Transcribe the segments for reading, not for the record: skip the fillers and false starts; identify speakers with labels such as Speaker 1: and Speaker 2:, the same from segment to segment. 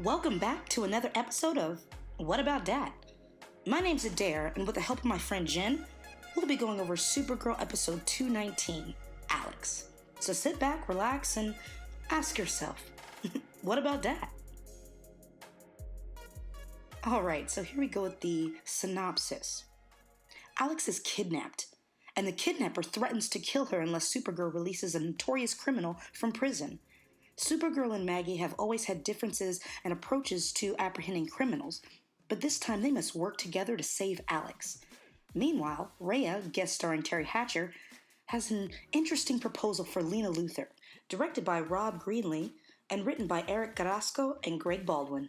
Speaker 1: Welcome back to another episode of What About Dat? My name's Adair, and with the help of my friend Jen, we'll be going over Supergirl episode 219, Alex. So sit back, relax, and ask yourself, what about dat? Alright, so here we go with the synopsis. Alex is kidnapped, and the kidnapper threatens to kill her unless Supergirl releases a notorious criminal from prison. Supergirl and Maggie have always had differences and approaches to apprehending criminals, but this time they must work together to save Alex. Meanwhile, Rhea, guest starring Terry Hatcher, has an interesting proposal for Lena Luthor, directed by Rob Greenlee and written by Eric Carrasco and Greg Baldwin.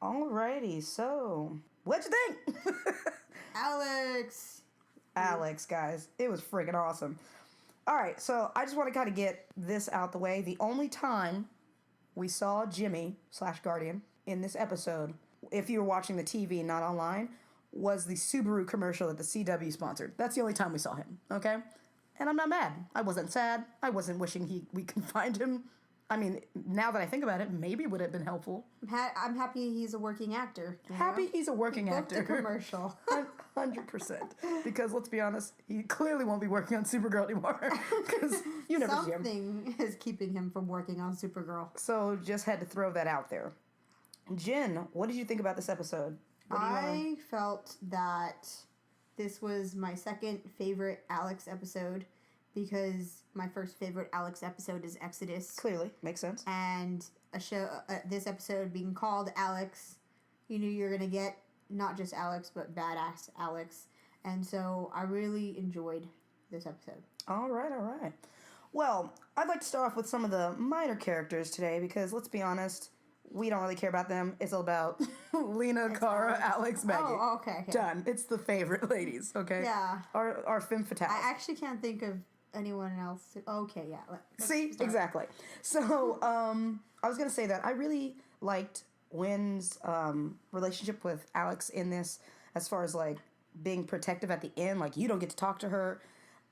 Speaker 1: Alrighty, so what'd you think? Alex, guys. It was freaking awesome. Alright, so I just want to kind of get this out the way. The only time we saw Jimmy / Guardian in this episode, if you were watching the TV, not online, was the Subaru commercial that the CW sponsored. That's the only time we saw him, okay? And I'm not mad. I wasn't sad. I wasn't wishing we could find him. I mean, now that I think about it, maybe it would have been helpful.
Speaker 2: I'm happy he's a working actor.
Speaker 1: Happy he's a working actor.
Speaker 2: The commercial.
Speaker 1: 100%. Because let's be honest, he clearly won't be working on Supergirl anymore. Because you never see him.
Speaker 2: Something is keeping him from working on Supergirl.
Speaker 1: So just had to throw that out there. Jen, what did you think about this episode?
Speaker 2: I felt that this was my second favorite Alex episode, because my first favorite Alex episode is Exodus.
Speaker 1: Clearly, makes sense.
Speaker 2: And this episode being called Alex, you knew you were going to get not just Alex, but badass Alex. And so I really enjoyed this episode.
Speaker 1: All right. Well, I'd like to start off with some of the minor characters today, because let's be honest, we don't really care about them. It's all about Lena, Kara, Alex, Maggie.
Speaker 2: Oh, okay.
Speaker 1: Done. It's the favorite ladies, okay?
Speaker 2: Yeah.
Speaker 1: Our femme fatale.
Speaker 2: I actually can't think of anyone else. Okay, yeah.
Speaker 1: See? Start. Exactly. So, I was going to say that I really liked Wynn's relationship with Alex in this, as far as, like, being protective at the end. Like, you don't get to talk to her.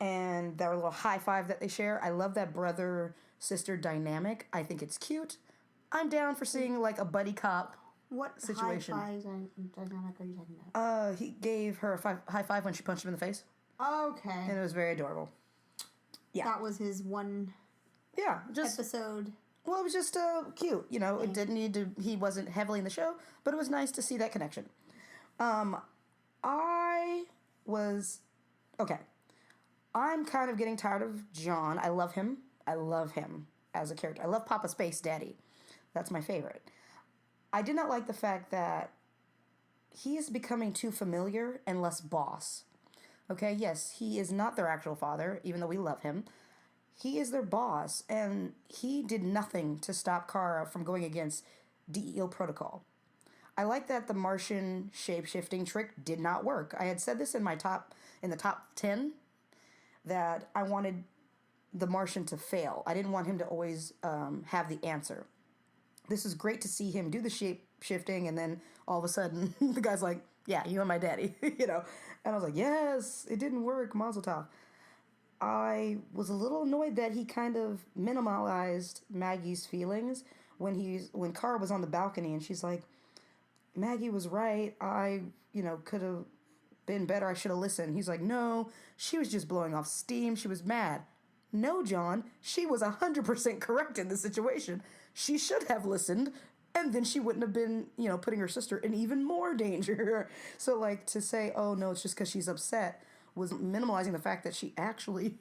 Speaker 1: And their little high five that they share. I love that brother-sister dynamic. I think it's cute. I'm down for seeing, like, a buddy cop situation.
Speaker 2: What high five dynamic are you talking about?
Speaker 1: He gave her a high five when she punched him in the face.
Speaker 2: Okay.
Speaker 1: And it was very adorable. Yeah.
Speaker 2: That was his one episode.
Speaker 1: Well, it was just cute. You know, It didn't need to... He wasn't heavily in the show, but it was nice to see that connection. I was... Okay. I'm kind of getting tired of John. I love him. As a character. I love Papa Space Daddy. That's my favorite. I did not like the fact that he is becoming too familiar and less boss. Okay, yes, he is not their actual father, even though we love him. He is their boss, and he did nothing to stop Kara from going against DEO protocol. I like that the Martian shape-shifting trick did not work. I had said this in the top 10, that I wanted the Martian to fail. I didn't want him to always have the answer. This is great to see him do the shape-shifting, and then all of a sudden, the guy's like, yeah, you and my daddy, you know. And I was like, yes, it didn't work, Mazel Tov. I was a little annoyed that he kind of minimalized Maggie's feelings when Kara was on the balcony, and she's like, Maggie was right, I, could have been better, I should have listened. He's like, no, she was just blowing off steam, she was mad. No, John, she was 100% correct in this situation. She should have listened, and then she wouldn't have been, putting her sister in even more danger. So, like, to say, oh, no, it's just because she's upset was minimalizing the fact that she actually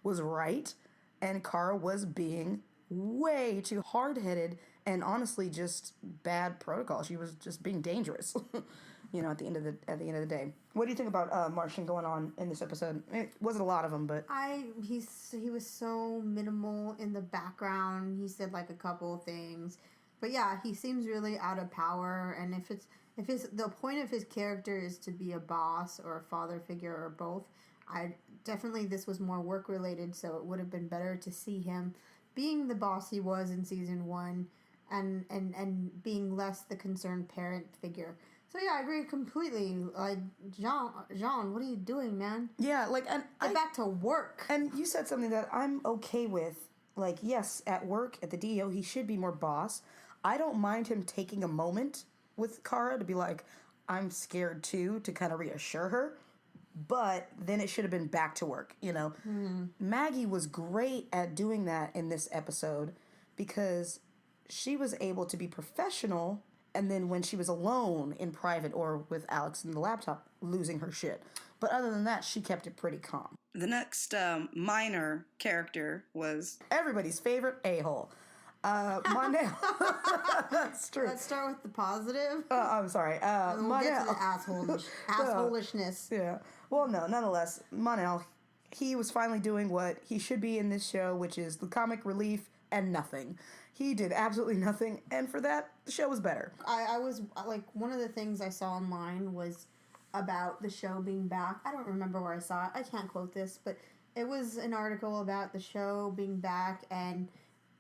Speaker 1: was right, and Kara was being way too hard-headed and honestly just bad protocol. She was just being dangerous, at the end of the day. What do you think about Martian going on in this episode? It wasn't a lot of them, but
Speaker 2: he was so minimal in the background. He said like a couple of things, but yeah, he seems really out of power. And if the point of his character is to be a boss or a father figure or both, this was more work related. So it would have been better to see him being the boss he was in season 1, and being less the concerned parent figure. So yeah, I agree completely. Like, Jean, what are you doing, man?
Speaker 1: Yeah,
Speaker 2: Get back to work.
Speaker 1: And you said something that I'm okay with. Like, yes, at work, at the DO, he should be more boss. I don't mind him taking a moment with Kara to be like, I'm scared too, to kind of reassure her. But then it should have been back to work, you know? Maggie was great at doing that in this episode because she was able to be professional, and then when she was alone in private or with Alex in the laptop, losing her shit. But other than that, she kept it pretty calm. The next minor character was everybody's favorite a-hole. Mon-El. That's true.
Speaker 2: Let's start with the positive.
Speaker 1: I'm sorry.
Speaker 2: And we'll get to
Speaker 1: Mon-El.
Speaker 2: the assholishness.
Speaker 1: Yeah. Well, no, nonetheless, Mon-El, he was finally doing what he should be in this show, which is the comic relief and nothing. He did absolutely nothing, and for that, the show was better.
Speaker 2: I was, like, one of the things I saw online was about the show being back. I don't remember where I saw it. I can't quote this, but it was an article about the show being back and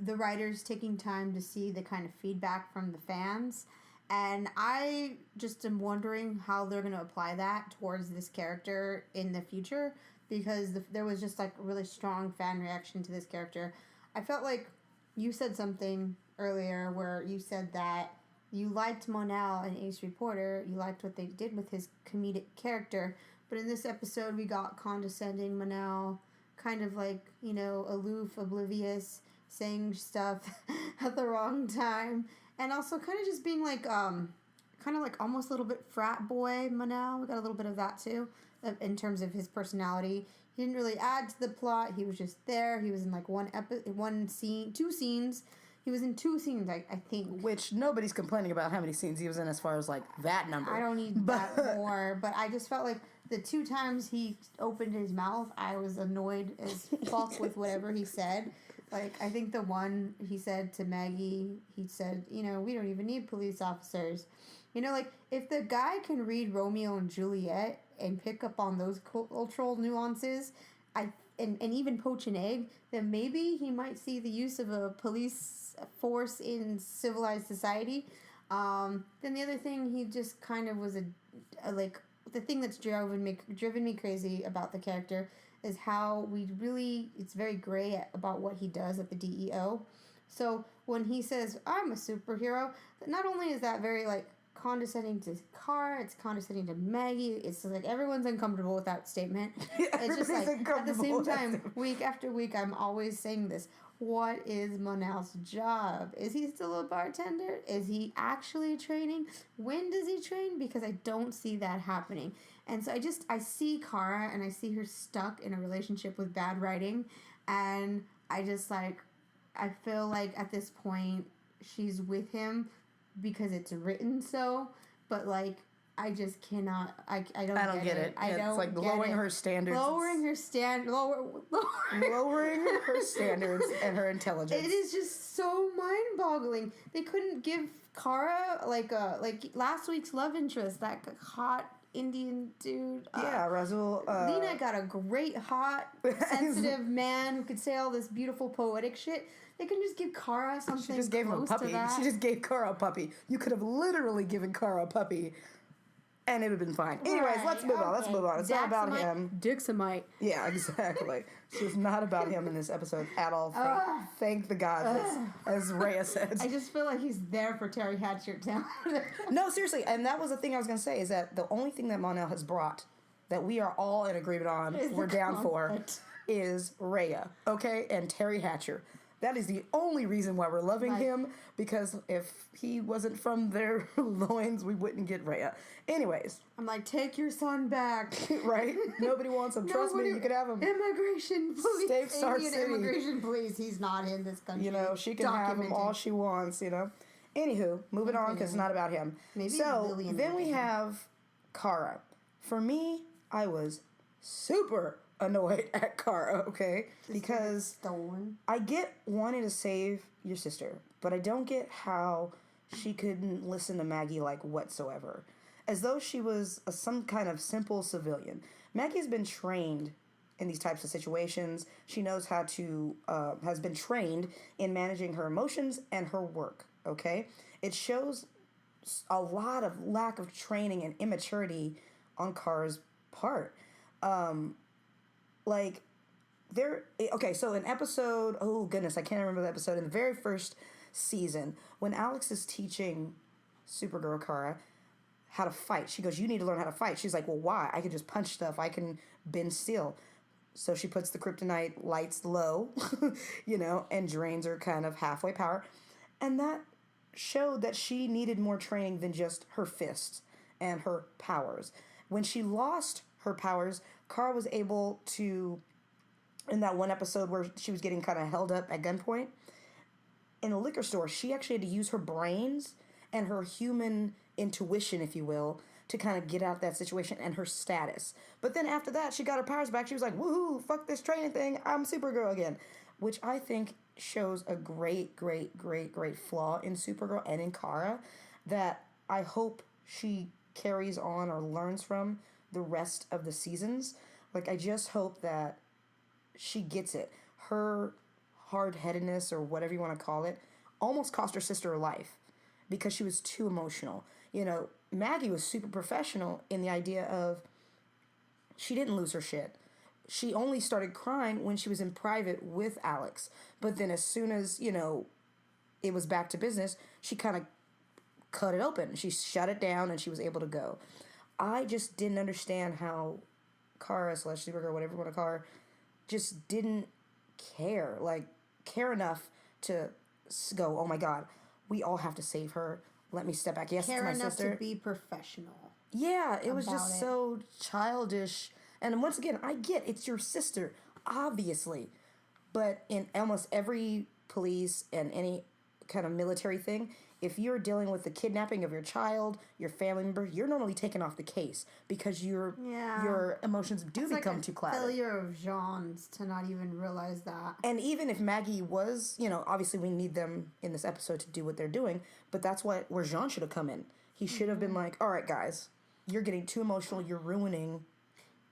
Speaker 2: the writers taking time to see the kind of feedback from the fans. And I just am wondering how they're going to apply that towards this character in the future, because there was just like a really strong fan reaction to this character. I felt like you said something earlier where you said that you liked Mon-El and Ace Reporter, you liked what they did with his comedic character, but in this episode we got condescending Mon-El, kind of like, you know, aloof, oblivious, saying stuff at the wrong time, and also kind of just being like, kind of like almost a little bit frat boy Mon-El. We got a little bit of that too, in terms of his personality. He didn't really add to the plot. He was just there. He was in like two scenes. He was in 2 scenes, I think.
Speaker 1: Which nobody's complaining about how many scenes he was in as far as like that number.
Speaker 2: I don't need that more, but I just felt like the 2 times he opened his mouth, I was annoyed as fuck with whatever he said. Like, I think the one he said to Maggie, he said, you know, we don't even need police officers. You know, like, if the guy can read Romeo and Juliet and pick up on those cultural nuances, and even poach an egg, then maybe he might see the use of a police force in civilized society. Then the other thing, he just kind of was like, the thing that's driven me crazy about the character is how it's very gray about what he does at the DEO. So when he says, I'm a superhero, not only is that very, like, condescending to Kara, it's condescending to Maggie, it's like everyone's uncomfortable with that statement. It's just like, at the same time, week after week, I'm always saying this. What is Mon-El's job? Is he still a bartender? Is he actually training? When does he train? Because I don't see that happening. And so I see Kara and I see her stuck in a relationship with bad writing. And I just like, I feel like at this point she's with him because it's written so. But like, I just cannot. I don't get it.
Speaker 1: It's like lowering her standards.
Speaker 2: Lowering her standards
Speaker 1: and her intelligence.
Speaker 2: It is just so mind-boggling. They couldn't give Kara like last week's love interest, that hot Indian dude.
Speaker 1: Razul.
Speaker 2: Lena got a great, hot, sensitive man who could say all this beautiful, poetic shit. They couldn't just give Kara something.
Speaker 1: She just gave him a puppy. She just gave Kara a puppy. You could have literally given Kara a puppy. And it would have been fine. Anyways, let's move on. It's not about him.
Speaker 2: Dixamite.
Speaker 1: Yeah, exactly. So it's not about him in this episode at all. Thank the gods, as Rhea said.
Speaker 2: I just feel like he's there for Terry Hatcher town.
Speaker 1: No, seriously. And that was the thing I was going to say, is that the only thing that Mon-El has brought that we are all in agreement on, we're down for, is Rhea, okay? And Terry Hatcher. That is the only reason why we're loving him, because if he wasn't from their loins, we wouldn't get Rhea. Anyways.
Speaker 2: I'm like, take your son back.
Speaker 1: Right? Nobody wants him. Trust me, you could have him.
Speaker 2: Immigration police.
Speaker 1: Safe Star City.
Speaker 2: Immigration police. He's not in this country.
Speaker 1: You know, she can have him all she wants, you know. Anywho, moving on, because it's not about him.
Speaker 2: Maybe
Speaker 1: so, then we have Kara. For me, I was super annoyed at Kara, okay? Because
Speaker 2: stolen.
Speaker 1: I get wanting to save your sister, but I don't get how she couldn't listen to Maggie like whatsoever. As though she was some kind of simple civilian. Maggie's been trained in these types of situations. She knows how to, has been trained in managing her emotions and her work, okay? It shows a lot of lack of training and immaturity on Kara's part. So in episode, oh goodness, I can't remember the episode, in the very first season when Alex is teaching Supergirl Kara how to fight. She goes, you need to learn how to fight. She's like, well, why? I can just punch stuff. I can bend steel. So she puts the kryptonite lights low, and drains her kind of halfway power. And that showed that she needed more training than just her fists and her powers. When she lost her powers, Kara was able to, in that one episode where she was getting kind of held up at gunpoint, in a liquor store, she actually had to use her brains and her human intuition, if you will, to kind of get out of that situation and her status. But then after that, she got her powers back. She was like, woohoo, fuck this training thing. I'm Supergirl again. Which I think shows a great, great, great, great flaw in Supergirl and in Kara that I hope she carries on or learns from the rest of the seasons. Like, I just hope that she gets it. Her hard-headedness, or whatever you want to call it, almost cost her sister her life because she was too emotional. Maggie was super professional in the idea of she didn't lose her shit. She only started crying when she was in private with Alex. But then as soon as, it was back to business, she kind of cut it open. She shut it down and she was able to go. I just didn't understand how Kara / Supergirl, whatever you want to call her, just didn't care enough to go, oh my God, we all have to save her. Let me step back. Yes,
Speaker 2: care
Speaker 1: it's my
Speaker 2: enough
Speaker 1: sister.
Speaker 2: To be professional.
Speaker 1: Yeah, it was just so childish. And once again, I get it's your sister, obviously. But in almost every police and any kind of military thing, if you're dealing with the kidnapping of your child, your family member, you're normally taken off the case because your emotions do become too clouded.
Speaker 2: Failure of Jean's to not even realize that.
Speaker 1: And even if Maggie was, obviously we need them in this episode to do what they're doing, but that's where Jean should have come in. He should have been like, all right, guys, you're getting too emotional. You're ruining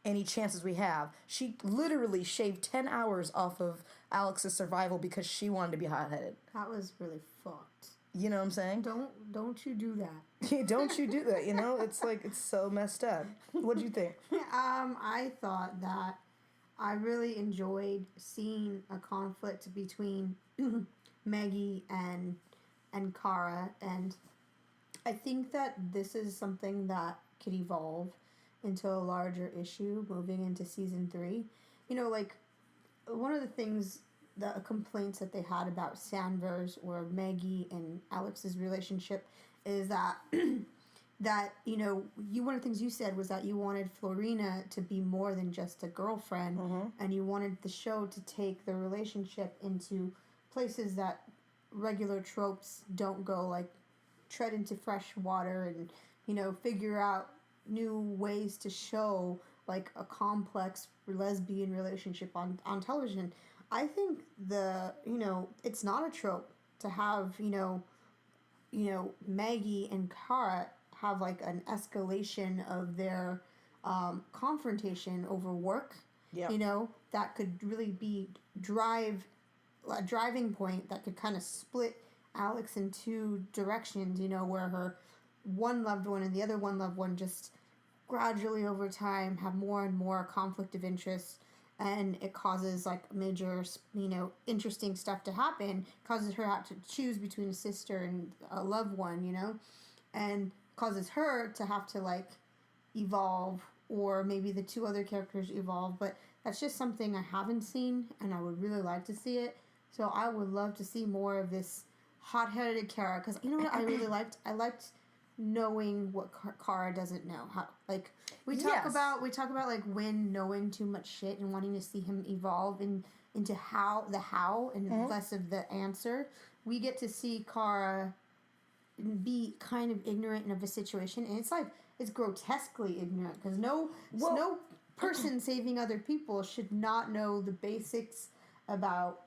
Speaker 1: any chances we have. She literally shaved 10 hours off of Alex's survival because she wanted to be hot-headed.
Speaker 2: That was really fucked.
Speaker 1: You know what I'm saying?
Speaker 2: Don't you do that.
Speaker 1: Don't you do that, It's like, it's so messed up. What'd you think?
Speaker 2: I thought that I really enjoyed seeing a conflict between Maggie and Kara, and I think that this is something that could evolve into a larger issue moving into season 3. One of the things, the complaints that they had about Sanvers or Maggie and Alex's relationship is that one of the things you said was that you wanted Florina to be more than just a girlfriend, and you wanted the show to take the relationship into places that regular tropes don't go, like tread into fresh water and figure out new ways to show like a complex lesbian relationship on television. I think it's not a trope to have, Maggie and Kara have like an escalation of their confrontation over work. Yeah. That could really be a driving point that could kind of split Alex in two directions, where her one loved one and the other one loved one just gradually over time have more and more conflict of interest. And it causes like major, interesting stuff to happen. Causes her to have to choose between a sister and a loved one, and causes her to have to like evolve, or maybe the two other characters evolve. But that's just something I haven't seen, and I would really like to see it. So I would love to see more of this hot-headed Kara, because you know what I really liked? I liked knowing what Kara doesn't know. How, like we talk about like Wynn knowing too much shit and wanting to see him evolve into how and less of the answer. We get to see Kara be kind of ignorant of a situation, and it's grotesquely ignorant, because no person saving other people should not know the basics about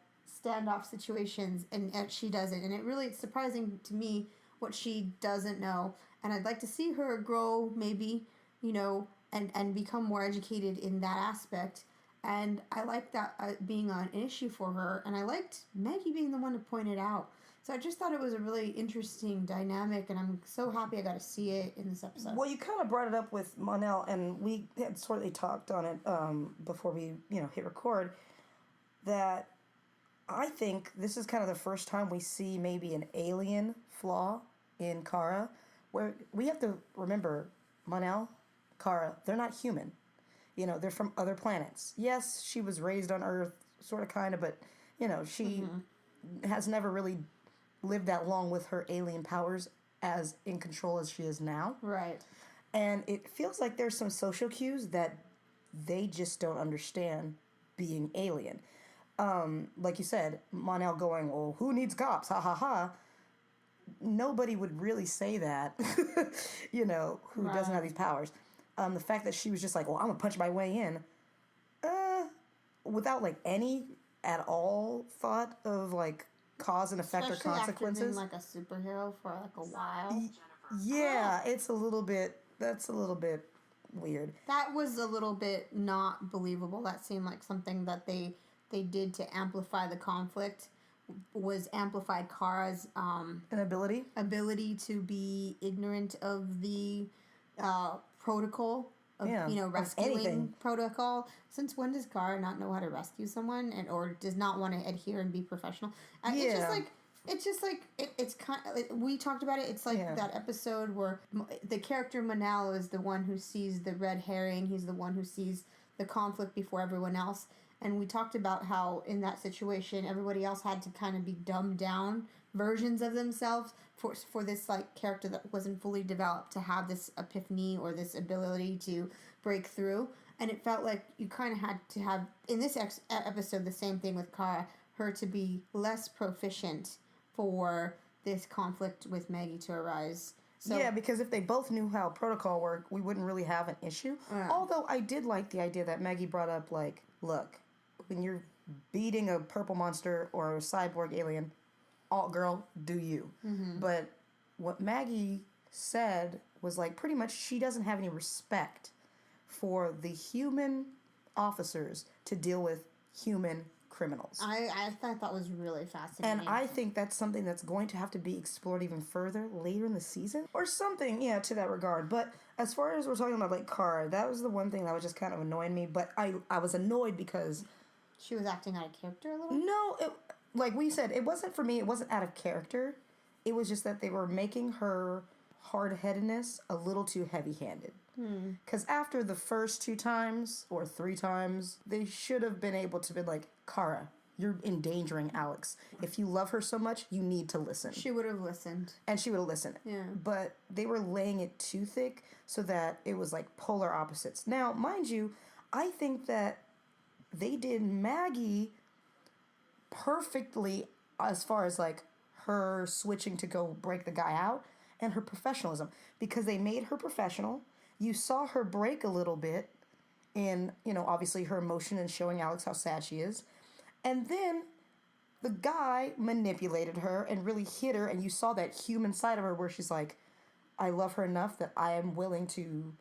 Speaker 2: standoff situations, and she doesn't. And it's surprising to me what she doesn't know, and I'd like to see her grow, maybe, and become more educated in that aspect. And I like that being an issue for her, and I liked Maggie being the one to point it out. So I just thought it was a really interesting dynamic, and I'm so happy I got to see it in this episode.
Speaker 1: Well, you kind of brought it up with Mon-El, and we had sort of talked on it before we hit record, that I think this is kind of the first time we see maybe an alien flaw in Kara, where we have to remember Mon-El, Kara, they're not human. You know, they're from other planets. Yes, she was raised on Earth, sort of, kind of, but, you know, she has never really lived that long with her alien powers as in control as she is now.
Speaker 2: Right.
Speaker 1: And it feels like there's some social cues that they just don't understand being alien. Like you said, Mon-El going, "Oh, who needs cops? Ha ha ha." Nobody would really say that, you know, who doesn't have these powers. The fact that she was just like, "Well, I'm gonna punch my way in," without like any at all thought of like cause and effect
Speaker 2: Especially
Speaker 1: or consequences.
Speaker 2: After being like a superhero for like a while.
Speaker 1: Yeah, it's a little bit. That's a little bit weird.
Speaker 2: That was a little bit not believable. That seemed like something that they did to amplify the conflict. Was amplified Kara's
Speaker 1: An ability
Speaker 2: to be ignorant of the protocol of rescuing
Speaker 1: anything.
Speaker 2: protocol. Since when does Kara not know how to rescue someone or does not want to adhere and be professional? It's just like it's kind of, we talked about it. It's like that episode where the character Mon-El is the one who sees the red herring. He's the one who sees the conflict before everyone else. And we talked about how in that situation, everybody else had to kind of be dumbed down versions of themselves for this like character that wasn't fully developed to have this epiphany or this ability to break through. And it felt like you kind of had to have, in this episode, the same thing with Kara, her to be less proficient for this conflict with Maggie to arise. So,
Speaker 1: yeah, because if they both knew how protocol worked, we wouldn't really have an issue. Although I did like the idea that Maggie brought up, like, look, when you're beating a purple monster or a cyborg alien, girl, do you. But what Maggie said was, like, pretty much she doesn't have any respect for the human officers to deal with human criminals.
Speaker 2: I thought that was really fascinating.
Speaker 1: And I think that's something that's going to have to be explored even further later in the season. Or something, to that regard. But as far as we're talking about, like, Kara, that was the one thing that was just kind of annoying me. But I was annoyed because...
Speaker 2: she was acting out of character a little?
Speaker 1: No, like we said, it wasn't for me, it wasn't out of character. It was just that they were making her hard-headedness a little too heavy-handed. Because after the first 2 times, or 3 times, they should have been able to be like, Kara, you're endangering Alex. If you love her so much, you need to listen.
Speaker 2: She would have listened.
Speaker 1: And she would have listened.
Speaker 2: Yeah.
Speaker 1: But they were laying it too thick so that it was like polar opposites. Now, mind you, I think that they did Maggie perfectly as far as like her switching to go break the guy out and her professionalism, because they made her professional. You saw her break a little bit in, obviously her emotion and showing Alex how sad she is. And then the guy manipulated her and really hit her, and you saw that human side of her where she's like, I love her enough that I am willing to,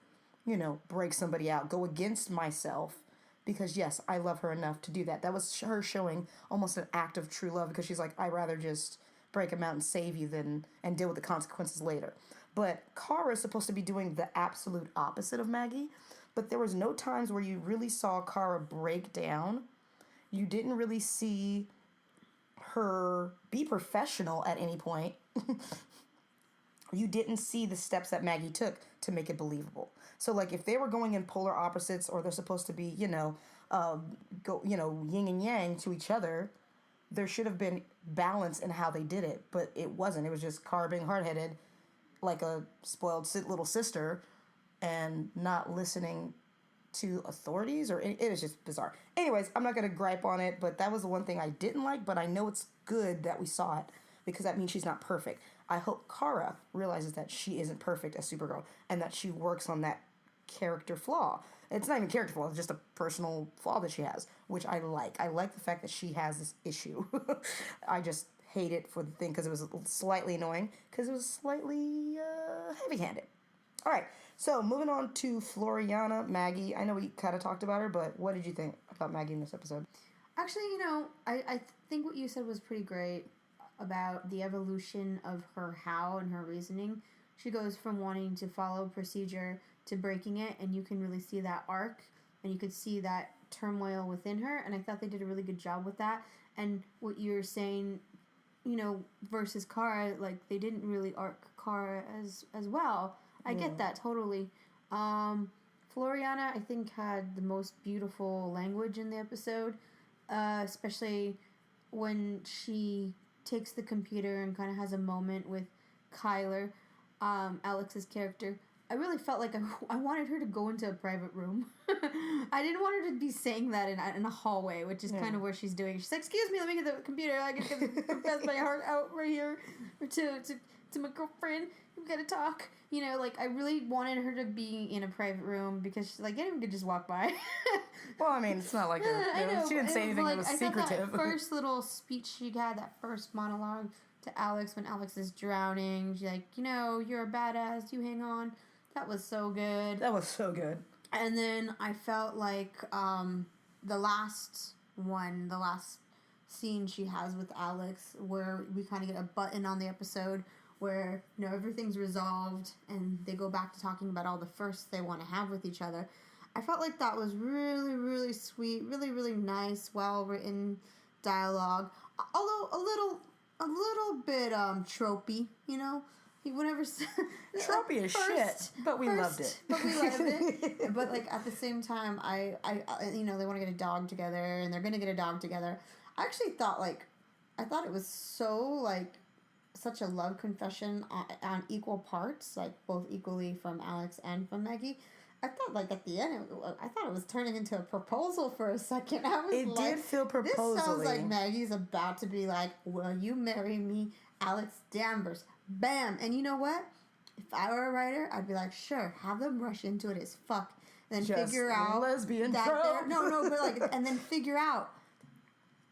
Speaker 1: break somebody out, go against myself. Because, yes, I love her enough to do that. That was her showing almost an act of true love, because she's like, I'd rather just break him out and save you and deal with the consequences later. But Kara is supposed to be doing the absolute opposite of Maggie. But there was no times where you really saw Kara break down. You didn't really see her be professional at any point. You didn't see the steps that Maggie took to make it believable. So, like, if they were going in polar opposites, or they're supposed to be, yin and yang to each other, there should have been balance in how they did it. But it wasn't. It was just Kara being hard-headed, like a spoiled little sister, and not listening to authorities, or it was just bizarre. Anyways, I'm not going to gripe on it, but that was the one thing I didn't like, but I know it's good that we saw it, because that means she's not perfect. I hope Kara realizes that she isn't perfect as Supergirl, and that she works on that character flaw. It's not even character flaw, it's just a personal flaw that she has, which I like. I like the fact that she has this issue. I just hate it for the thing, because it was slightly annoying, because it was slightly heavy-handed. All right, so moving on to Floriana, Maggie. I know we kind of talked about her, but what did you think about Maggie in this episode?
Speaker 2: Actually, I think what you said was pretty great about the evolution of her how and her reasoning. She goes from wanting to follow procedure to breaking it, and you can really see that arc, and you could see that turmoil within her, and I thought they did a really good job with that. And what you're saying, versus Kara, like, they didn't really arc Kara as well. I get that totally. Floriana, I think, had the most beautiful language in the episode, especially when she takes the computer and kind of has a moment with Kyler, Alex's character. I really felt like I wanted her to go into a private room. I didn't want her to be saying that in a hallway, which is kind of where she's doing. She's like, "Excuse me, let me get the computer. I gotta confess my heart out right here to my girlfriend. We gotta talk." I really wanted her to be in a private room because she's like, anyone could just walk by.
Speaker 1: Well, I mean, it's not like she didn't say anything that was secretive.
Speaker 2: That first little speech she had, that first monologue to Alex when Alex is drowning, she's like, you're a badass, you hang on. That was so good.
Speaker 1: That was so good.
Speaker 2: And then I felt like the last scene she has with Alex, where we kind of get a button on the episode where everything's resolved and they go back to talking about all the firsts they want to have with each other. I felt like that was really, really sweet, really, really nice, well written dialogue. Although a little bit tropey, Whenever
Speaker 1: tropey as shit, but we loved it.
Speaker 2: But we loved it. But like at the same time, I they want to get a dog together, and they're gonna get a dog together. I actually thought it was so like such a love confession on equal parts, like both equally from Alex and from Maggie. I thought like at the end, I thought it was turning into a proposal for a second.
Speaker 1: It did feel proposal-y.
Speaker 2: This sounds like Maggie's about to be like, "Will you marry me, Alex Danvers?" Bam! And you know what? If I were a writer, I'd be like, sure, have them rush into it as fuck, then
Speaker 1: just
Speaker 2: figure out
Speaker 1: lesbian
Speaker 2: that
Speaker 1: trope.
Speaker 2: but like, and then figure out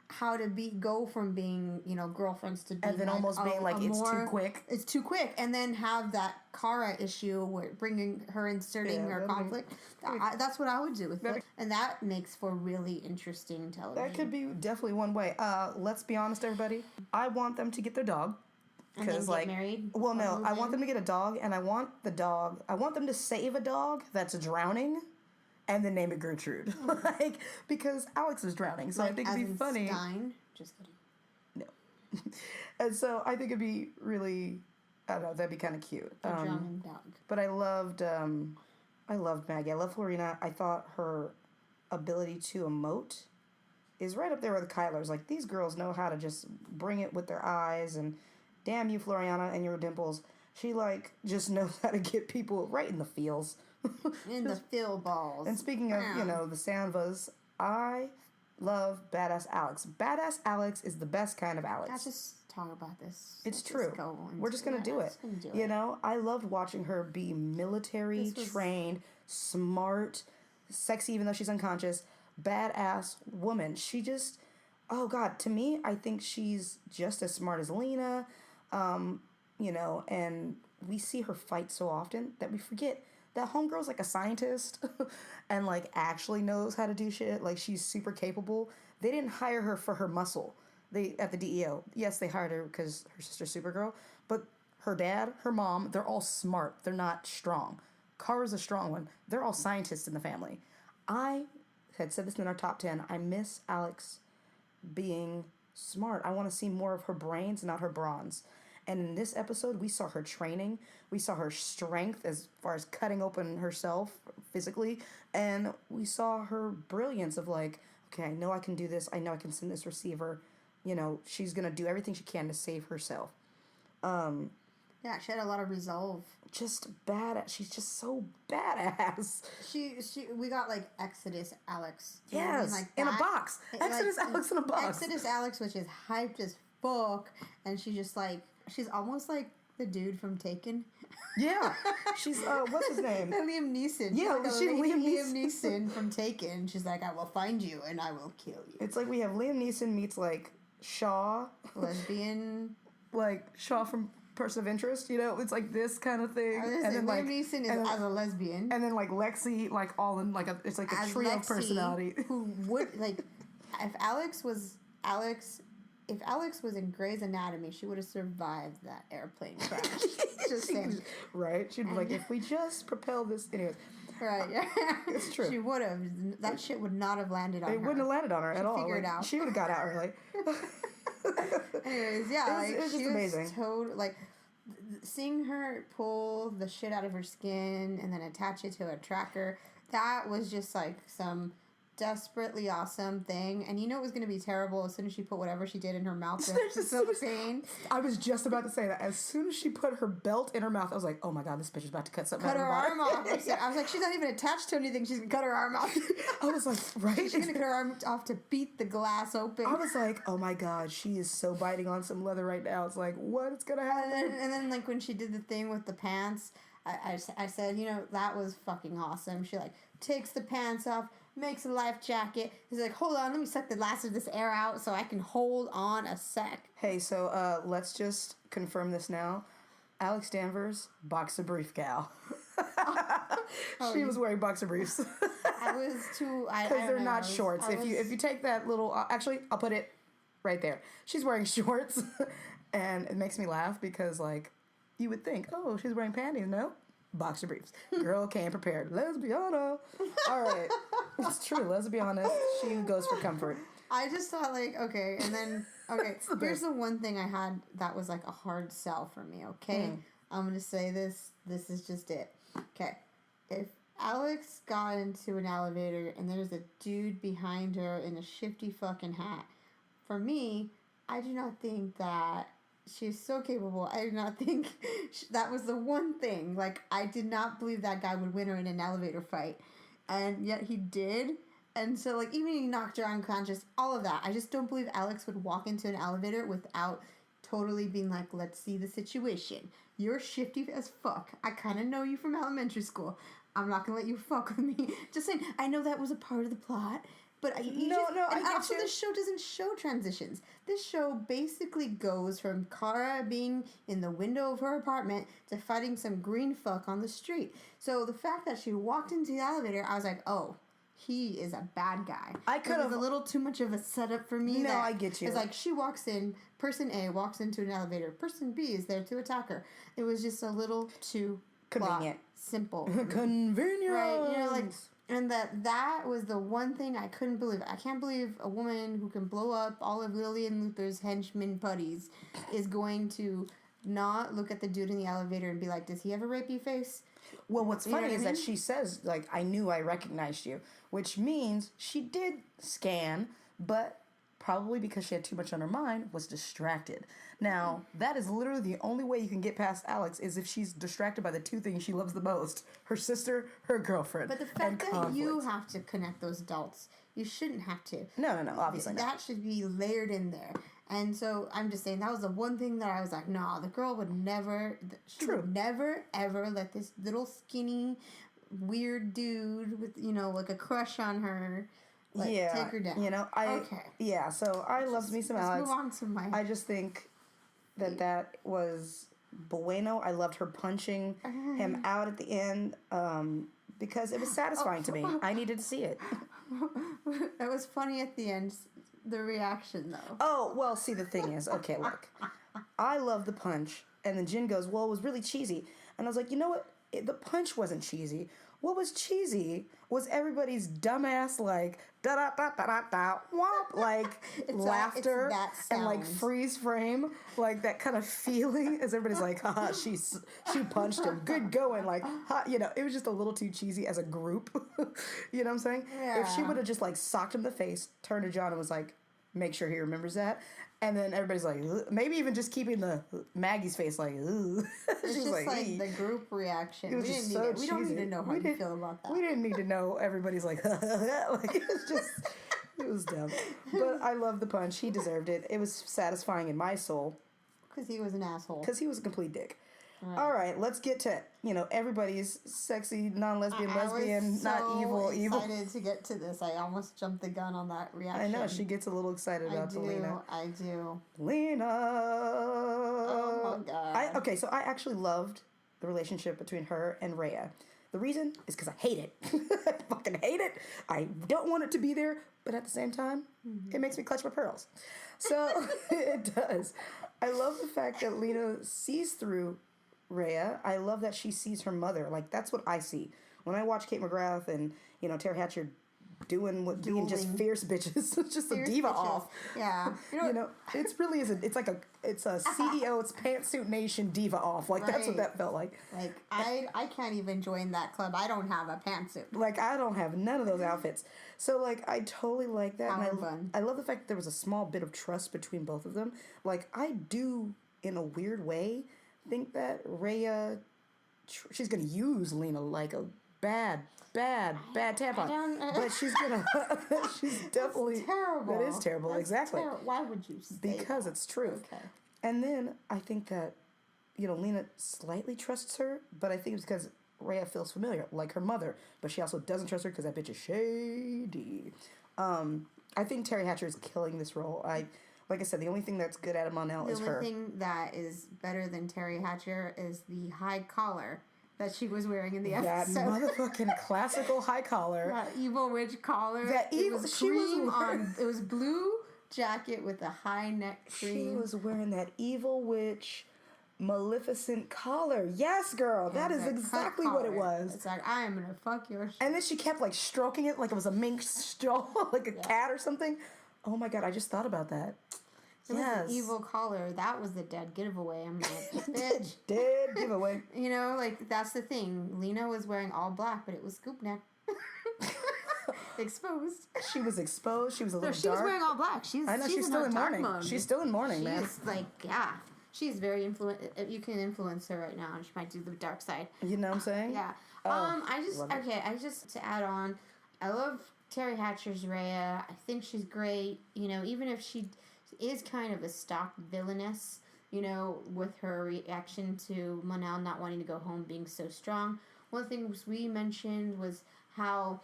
Speaker 2: how to go from being girlfriends to being
Speaker 1: and then
Speaker 2: like
Speaker 1: almost being like it's
Speaker 2: more,
Speaker 1: too quick.
Speaker 2: It's too quick, and then have that Kara issue where bringing her inserting her conflict. That's what I would do with it, and that makes for really interesting television.
Speaker 1: That could be definitely one way. Let's be honest, everybody. I want them to get their dog.
Speaker 2: Because like married.
Speaker 1: Well, no, I want them to get a dog, and I want them to save a dog that's drowning, and then name it Gertrude, because Alex is drowning. So I think it'd be funny.
Speaker 2: Stein? Just kidding.
Speaker 1: No, and so I think it'd be really, I don't know, that'd be kind of cute.
Speaker 2: A drowning dog.
Speaker 1: But I loved Maggie. I love Florina. I thought her ability to emote is right up there with Kyler's. Like, these girls know how to just bring it with their eyes, and damn you, Floriana, and your dimples. She, just knows how to get people right in the feels.
Speaker 2: In the feel balls.
Speaker 1: And speaking of, the Sanvas, I love Badass Alex. Badass Alex is the best kind of Alex.
Speaker 2: Let's just talk about this.
Speaker 1: It's true. We're just going to do it. I loved watching her be military trained, smart, sexy, even though she's unconscious, badass woman. She just, oh God, to me, I think she's just as smart as Lena. And we see her fight so often that we forget that homegirl's like a scientist and actually knows how to do shit. Like, she's super capable. They didn't hire her for her muscle. At the DEO. Yes, they hired her because her sister's Supergirl, but her dad, her mom, they're all smart. They're not strong. Kara's a strong one. They're all scientists in the family. I had said this in our top 10. I miss Alex being smart. I want to see more of her brains, not her bronze. And in this episode, we saw her training. We saw her strength as far as cutting open herself physically. And we saw her brilliance of okay, I know I can do this. I know I can send this receiver. She's going to do everything she can to save herself.
Speaker 2: Yeah, she had a lot of resolve.
Speaker 1: Just badass. She's just so badass.
Speaker 2: We got Exodus Alex.
Speaker 1: Yes, in a box. Exodus Alex in a box.
Speaker 2: Exodus Alex, which is hyped as fuck, and she's just she's almost like the dude from Taken.
Speaker 1: Yeah, she's what's his name?
Speaker 2: Liam Neeson.
Speaker 1: Yeah, she's
Speaker 2: Liam Neeson from Taken. She's like, I will find you and I will kill you.
Speaker 1: It's like we have Liam Neeson meets Shaw,
Speaker 2: lesbian,
Speaker 1: Shaw from Person of Interest. It's this kind of thing.
Speaker 2: And then Liam Neeson is as a lesbian,
Speaker 1: and then Lexi, all in it's a trio of personality.
Speaker 2: Who would if Alex was in Grey's Anatomy, she would have survived that airplane crash. Just saying.
Speaker 1: Right? She'd be if we just propel this. Anyways,
Speaker 2: Right, yeah.
Speaker 1: It's true.
Speaker 2: She would have. That shit would not have landed on her.
Speaker 1: It wouldn't have landed on her at all.
Speaker 2: Figure it out.
Speaker 1: She would have got out early.
Speaker 2: Anyways, yeah,
Speaker 1: it was just amazing.
Speaker 2: Seeing her pull the shit out of her skin and then attach it to a tracker, that was just like some desperately awesome thing. And you know it was going to be terrible as soon as she put whatever she did in her mouth to feel the pain.
Speaker 1: I was just about to say that. As soon as she put her belt in her mouth, I was like, oh my God, this bitch is about to cut something out of her
Speaker 2: arm off.
Speaker 1: Yeah.
Speaker 2: I was like, she's not even attached to anything. She's going to cut her arm off.
Speaker 1: I was like, right?
Speaker 2: She's going to cut her arm off to beat the glass open.
Speaker 1: I was like, oh my God, she is so biting on some leather right now. It's like, what is going to happen?
Speaker 2: And then like when she did the thing with the pants, I said, you know, that was fucking awesome. She like takes the pants off, makes a life jacket. He's like, hold on, let me suck the last of this air out so I can hold on a sec.
Speaker 1: Hey, so let's just confirm this now. Alex Danvers, boxer brief gal. She was wearing boxer briefs.
Speaker 2: I was too...
Speaker 1: Because they're not shorts. If you take that little... actually, I'll put it right there. She's wearing shorts. And it makes me laugh because, like, you would think, oh, she's wearing panties. No. Boxer briefs. Girl came prepared. Lesbiana. All right. It's true. Let's be honest. She goes for comfort.
Speaker 2: I just thought, like, okay. And then, okay. Here's the one thing I had that was, like, a hard sell for me, okay? I'm going to say this. This is just it. Okay. If Alex got into an elevator and there's a dude behind her in a shifty fucking hat, for me, I do not think that she's so capable. I do not think that was the one thing. Like, I did not believe that guy would win her in an elevator fight. And yet he did. And so, like, even he knocked her unconscious, all of that. I just don't believe Alex would walk into an elevator without totally being like, let's see the situation. You're shifty as fuck. I kind of know you from elementary school. I'm not going to let you fuck with me. Just saying, I know that was a part of the plot. But I also this show doesn't show transitions. This show basically goes from Kara being in the window of her apartment to fighting some green fuck on the street. So the fact that she walked into the elevator, I was like, oh, he is a bad guy. It was a little too much of a setup for me.
Speaker 1: No, I get you.
Speaker 2: It's like she walks in, person A walks into an elevator, person B is there to attack her. It was just a little too
Speaker 1: convenient,
Speaker 2: simple,
Speaker 1: convenient,
Speaker 2: right? You know, like. And that was the one thing I couldn't believe. I can't believe a woman who can blow up all of Lillian Luther's henchmen putties is going to not look at the dude in the elevator and be like, does he have a rapey face?
Speaker 1: Well, what's funny is that she says, like, I knew I recognized you, which means she did scan, but probably because she had too much on her mind, was distracted. Now, that is literally the only way you can get past Alex is if she's distracted by the two things she loves the most, her sister, her girlfriend.
Speaker 2: But the fact that you have to connect those adults, you shouldn't have to.
Speaker 1: No, obviously not.
Speaker 2: That should be layered in there. And so I'm just saying that was the one thing that I was like, no, the girl would never, would never, ever let this little skinny, weird dude with, you know, like a crush on her, take her down.
Speaker 1: You know, so I loved me some Alex.
Speaker 2: Move on to my...
Speaker 1: I just think that was bueno. I loved her punching him out at the end because it was satisfying to me. I needed to see it.
Speaker 2: It was funny at the end, the reaction, though.
Speaker 1: Oh, well, see, the thing is, okay, look. I love the punch, and then Jen goes, well, it was really cheesy. And I was like, you know what? The punch wasn't cheesy. What was cheesy was everybody's dumbass, like, da-da-da-da-da-da, womp, like, laughter and, like, freeze frame, like, that kind of feeling as everybody's like, haha, she punched him, good going, like, ha, you know, it was just a little too cheesy as a group, you know what I'm saying? Yeah. If she would have just, like, socked him in the face, turned to John and was like, make sure he remembers that. And then everybody's like, ugh. Maybe even just keeping the Maggie's face like, ooh.
Speaker 2: It's just like the group reaction.
Speaker 1: It was just so cheesy.
Speaker 2: We don't need to know how you feel about that.
Speaker 1: We didn't need to know everybody's like, like it was dumb. But I love the punch. He deserved it. It was satisfying in my soul.
Speaker 2: Because he was an asshole.
Speaker 1: Because he was a complete dick. Right. All right, let's get to, you know, everybody's sexy, non-lesbian, lesbian, not evil.
Speaker 2: I was excited to get to this. I almost jumped the gun on that reaction.
Speaker 1: I know, she gets a little excited about Lena.
Speaker 2: I do.
Speaker 1: Lena!
Speaker 2: Oh, my God.
Speaker 1: So I actually loved the relationship between her and Rhea. The reason is because I hate it. I fucking hate it. I don't want it to be there, but at the same time, it makes me clutch my pearls. So, it does. I love the fact that Lena sees through Rhea. I love that she sees her mother. Like, that's what I see when I watch Kate McGrath and, Terry Hatcher being just fierce bitches. It's just fierce a diva bitches. Off.
Speaker 2: Yeah.
Speaker 1: It's really is it's a CEO, it's Pantsuit Nation diva off. Like, that's what that felt like.
Speaker 2: Like, I can't even join that club. I don't have a pantsuit.
Speaker 1: Like, I don't have none of those outfits. So, like, I totally like that.
Speaker 2: And
Speaker 1: I love the fact that there was a small bit of trust between both of them. Like, I do, in a weird way, think that Rhea, she's going to use Lena like a bad tampon. But she's she's definitely...
Speaker 2: That's terrible.
Speaker 1: That is terrible,
Speaker 2: That's
Speaker 1: exactly.
Speaker 2: Why would you say
Speaker 1: Because
Speaker 2: that?
Speaker 1: it's truth.
Speaker 2: Okay.
Speaker 1: And then I think that, Lena slightly trusts her, but I think it's because Rhea feels familiar, like her mother. But she also doesn't trust her because that bitch is shady. I think Terry Hatcher is killing this role. Like I said, the only thing that's good at Mon-El is her.
Speaker 2: The only thing that is better than Terry Hatcher is the high collar that she was wearing in the episode.
Speaker 1: That motherfucking classical high collar.
Speaker 2: That evil witch collar. It was blue jacket with a high neck cream.
Speaker 1: She was wearing that evil witch Maleficent collar. Yes, girl. That is exactly what it was.
Speaker 2: It's like, I am going to fuck your shit.
Speaker 1: And then she kept, like, stroking it like it was a mink stroke, like a cat or something. Oh, my God. I just thought about that.
Speaker 2: It was an evil collar. That was the dead giveaway. I'm like, bitch.
Speaker 1: Dead giveaway.
Speaker 2: Like, that's the thing. Lena was wearing all black, but it was scoop neck. Exposed.
Speaker 1: She was exposed. She was a little dark.
Speaker 2: She was wearing all black.
Speaker 1: I know, she's still in mourning. She's still in mourning, man.
Speaker 2: She's like, yeah. She's very you can influence her right now, and she might do the dark side.
Speaker 1: You know what I'm saying?
Speaker 2: Yeah. To add on, I love Terry Hatcher's Rhea. I think she's great. Even if she is kind of a stock villainess, with her reaction to Mon-El not wanting to go home being so strong. One of the things we mentioned was how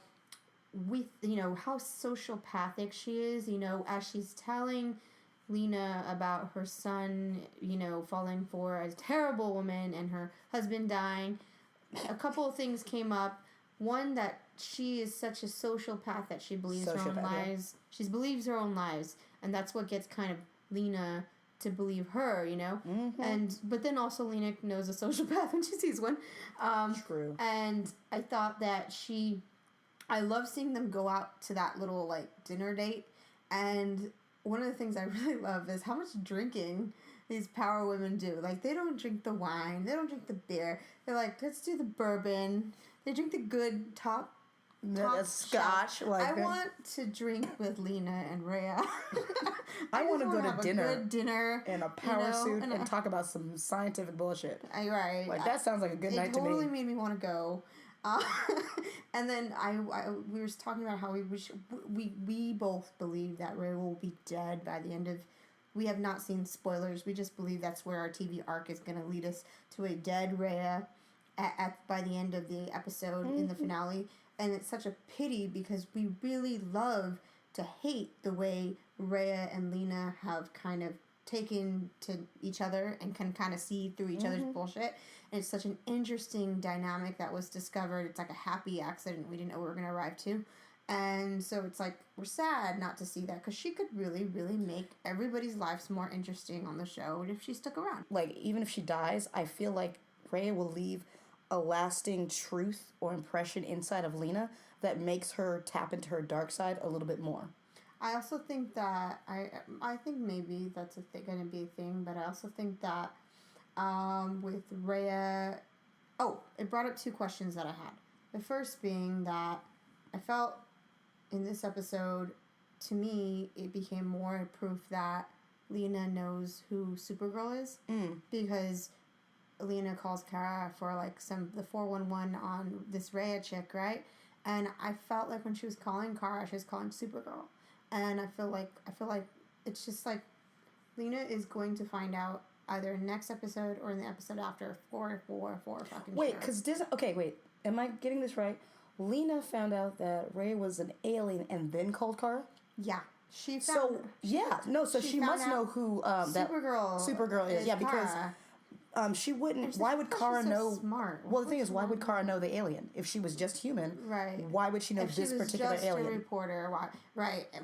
Speaker 2: how sociopathic she is, as she's telling Lena about her son, falling for a terrible woman and her husband dying. A couple of things came up. One, that she is such a sociopath that she believes her own lies. She believes her own lies, and that's what gets kind of Lena to believe her, Mm-hmm. But then also Lena knows a sociopath when she sees one.
Speaker 1: True.
Speaker 2: And I thought that I love seeing them go out to that little, like, dinner date. And one of the things I really love is how much drinking these power women do. Like, they don't drink the wine. They don't drink the beer. They're like, let's do the bourbon. They drink the good top
Speaker 1: scotch.
Speaker 2: I want to drink with Lena and Rhea.
Speaker 1: I want to go to dinner.
Speaker 2: A good dinner.
Speaker 1: In a power suit and talk about some scientific bullshit.
Speaker 2: Right.
Speaker 1: Like, that sounds like a good night to me.
Speaker 2: It totally made me want to go. And then we were talking about how we both believe that Rhea will be dead by the end of. We have not seen spoilers. We just believe that's where our TV arc is going to lead us to a dead Rhea by the end of the episode in the finale. And it's such a pity because we really love to hate the way Rhea and Lena have kind of taken to each other and can kind of see through each other's bullshit. And it's such an interesting dynamic that was discovered. It's like a happy accident we didn't know we were going to arrive to. And so it's like, we're sad not to see that because she could really, really make everybody's lives more interesting on the show if she stuck around.
Speaker 1: Like, even if she dies, I feel like Rhea will leave a lasting truth or impression inside of Lena that makes her tap into her dark side a little bit more.
Speaker 2: I also think that, I think maybe that's going to be a thing, but I also think that with Rhea, it brought up two questions that I had. The first being that I felt in this episode, to me, it became more proof that Lena knows who Supergirl is. Because Lena calls Kara for like the 411 on this Rhea chick, right? And I felt like when she was calling Kara, she was calling Supergirl. And I feel like it's just like Lena is going to find out either next episode or in the episode after for fucking
Speaker 1: Wait, because am I getting this right? Lena found out that Rhea was an alien and then called Kara?
Speaker 2: Yeah. She must
Speaker 1: know who Supergirl is. Yeah, because she wouldn't. Why would Kara know?
Speaker 2: Smart.
Speaker 1: Well, the thing is, why would Kara know the alien if she was just human?
Speaker 2: Right.
Speaker 1: Why would she know this particular alien?
Speaker 2: If she was just a reporter,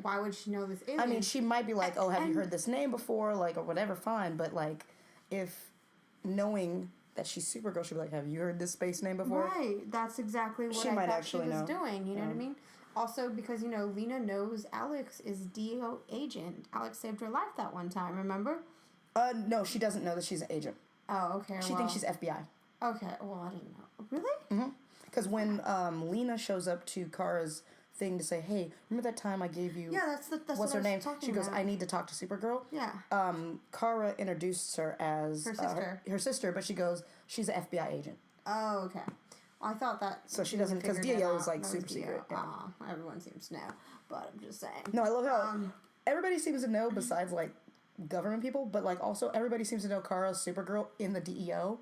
Speaker 2: why would she know this alien?
Speaker 1: I mean, she might be like, "Oh, have you heard this name before?" Like, or whatever. Fine, but like, if knowing that she's Supergirl, she'd be like, have you heard this space name before?
Speaker 2: Right. That's exactly what
Speaker 1: She
Speaker 2: I
Speaker 1: might
Speaker 2: thought
Speaker 1: actually
Speaker 2: she was
Speaker 1: know.
Speaker 2: doing. You know what I mean? Also, because, you know, Lena knows Alex is DO agent. Alex saved her life that one time, remember?
Speaker 1: No, she doesn't know that she's an agent.
Speaker 2: Oh, okay.
Speaker 1: She thinks she's FBI.
Speaker 2: Okay, well, I didn't know. Really?
Speaker 1: Because when Lena shows up to Kara's thing to say, hey, remember that time I gave you...
Speaker 2: Yeah, that's
Speaker 1: what's
Speaker 2: what
Speaker 1: her
Speaker 2: I was
Speaker 1: name?
Speaker 2: talking
Speaker 1: She goes,
Speaker 2: about.
Speaker 1: I need to talk to Supergirl.
Speaker 2: Yeah.
Speaker 1: Kara introduced her as...
Speaker 2: Her sister.
Speaker 1: Her sister, but she goes, she's an FBI agent.
Speaker 2: Oh, okay. Well, I thought that...
Speaker 1: So she doesn't... Because DO is like super secret. Yeah.
Speaker 2: Everyone seems to know, but I'm just saying.
Speaker 1: No, I love how everybody seems to know besides like government people, but like also everybody seems to know Kara's Supergirl in the DEO.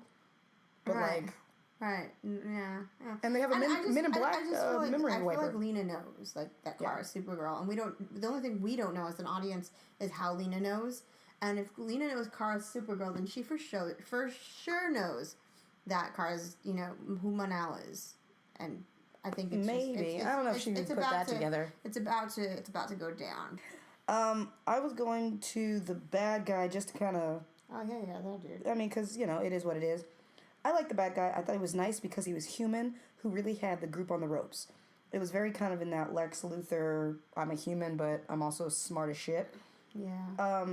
Speaker 1: But
Speaker 2: Right.
Speaker 1: like...
Speaker 2: Right. Yeah.
Speaker 1: And they have a Men in Black memory wiper.
Speaker 2: I feel like Lena knows like that Kara's Supergirl, and we don't. The only thing we don't know as an audience is how Lena knows. And if Lena knows Kara's Supergirl, then she for sure knows that Kara's, you know, who Mon-El is. And I think it's
Speaker 1: maybe I don't know if she would put that together.
Speaker 2: It's about to go down.
Speaker 1: I was going to the bad guy just to kind of.
Speaker 2: Oh yeah, that dude.
Speaker 1: I mean, because you know it is what it is. I like the bad guy. I thought he was nice because he was human, who really had the group on the ropes. It was very kind of in that Lex Luthor, I'm a human, but I'm also smart as shit.
Speaker 2: Yeah.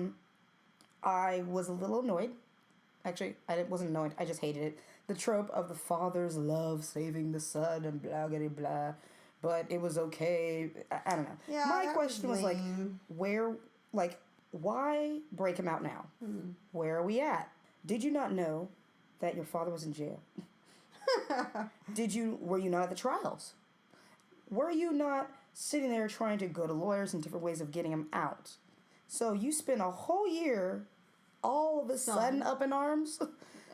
Speaker 1: I was a little annoyed. Actually, I wasn't annoyed. I just hated it. The trope of the father's love saving the son and blah, blah, blah. But it was okay. I don't know.
Speaker 2: Yeah,
Speaker 1: my
Speaker 2: that
Speaker 1: question was like, why break him out now? Where are we at? Did you not know that your father was in jail? Were you not at the trials? Were you not sitting there trying to go to lawyers and different ways of getting him out? So you spent a whole year all of a sudden up in arms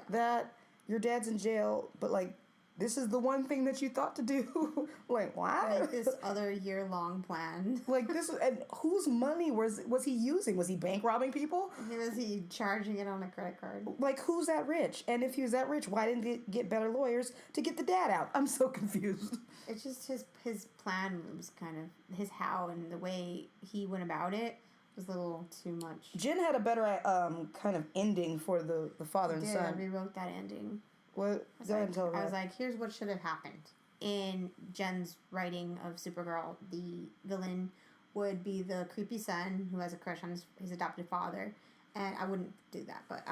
Speaker 1: that your dad's in jail, but like this is the one thing that you thought to do. Like, what?
Speaker 2: Like this other year-long plan.
Speaker 1: Like this, and whose money was he using? Was he bank robbing people?
Speaker 2: Was he charging it on a credit card?
Speaker 1: Like, who's that rich? And if he was that rich, why didn't he get better lawyers to get the dad out? I'm so confused.
Speaker 2: It's just his plan was kind of his how and the way he went about it was a little too much.
Speaker 1: Jen had a better kind of ending for the father and son.
Speaker 2: I rewrote that ending.
Speaker 1: What?
Speaker 2: I was like, here's what should have happened. In Jen's writing of Supergirl, the villain would be the creepy son who has a crush on his adopted father. And I wouldn't do that, but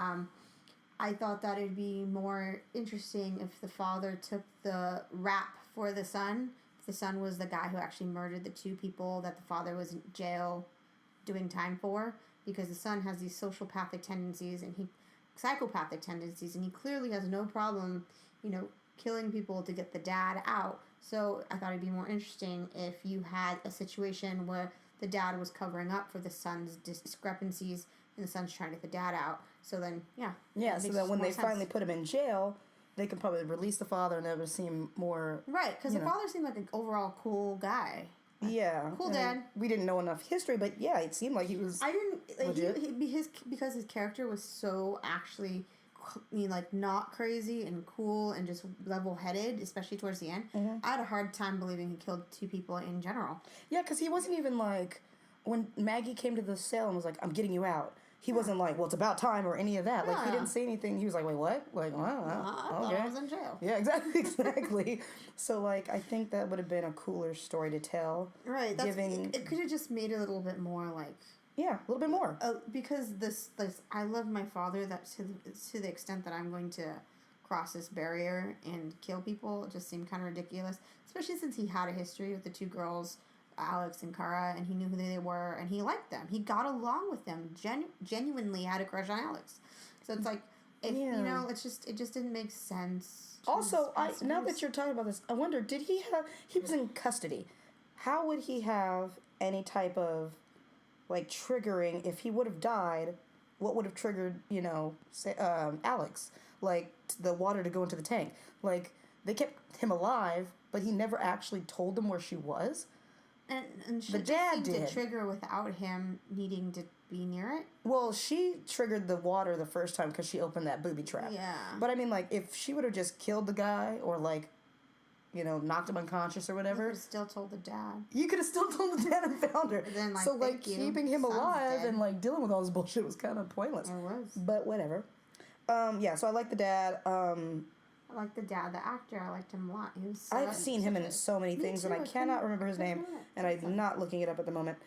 Speaker 2: I thought that it'd be more interesting if the father took the rap for the son. If the son was the guy who actually murdered the two people that the father was in jail doing time for. Because the son has these sociopathic tendencies and psychopathic tendencies, and he clearly has no problem, you know, killing people to get the dad out. So I thought it'd be more interesting if you had a situation where the dad was covering up for the son's discrepancies and the son's trying to get the dad out. So then,
Speaker 1: yeah, so that when they finally put him in jail, they could probably release the father and it would seem more...
Speaker 2: Right, because the father seemed like an overall cool guy.
Speaker 1: Yeah.
Speaker 2: Cool dad.
Speaker 1: We didn't know enough history, but yeah, it seemed like he was legit.
Speaker 2: Because his character was so actually, like, not crazy and cool and just level-headed, especially towards the end. I had a hard time believing he killed two people in general.
Speaker 1: Yeah, because he wasn't even like, when Maggie came to the cell and was like, I'm getting you out, he wasn't like, well, it's about time or any of that. Like, he didn't say anything. He was like, wait, what? Like, wow,
Speaker 2: I thought I was in jail.
Speaker 1: Yeah, exactly. So, like, I think that would have been a cooler story to tell.
Speaker 2: Right. It could have just made it a little bit more, like...
Speaker 1: Yeah, a little bit more.
Speaker 2: Because this I love my father that to the extent that I'm going to cross this barrier and kill people. It just seemed kind of ridiculous. Especially since he had a history with the two girls, Alex and Kara, and he knew who they were, and he liked them. He got along with them. Genuinely had a crush on Alex. So it's like, you know, it just didn't make sense.
Speaker 1: Also, now that you're talking about this, I wonder, he was in custody. How would he have any type of, like, triggering, if he would have died, what would have triggered, you know, Alex? Like, the water to go into the tank. Like, they kept him alive, but he never actually told them where she was.
Speaker 2: And the dad did to trigger without him needing to be near it.
Speaker 1: Well, she triggered the water the first time because she opened that booby trap.
Speaker 2: Yeah.
Speaker 1: But I mean, like, if she would have just killed the guy or like, you know, knocked him unconscious or whatever,
Speaker 2: you could have still told the dad.
Speaker 1: You could have still told the dad and found her.
Speaker 2: Then, like,
Speaker 1: so like keeping him alive and like dealing with all this bullshit was kind of pointless.
Speaker 2: It was.
Speaker 1: But whatever. Yeah, so I like the dad.
Speaker 2: I like the dad, the actor. I liked him a lot. He was.
Speaker 1: I've seen him in so many things, and I cannot remember his name, and I'm not looking it up at the moment.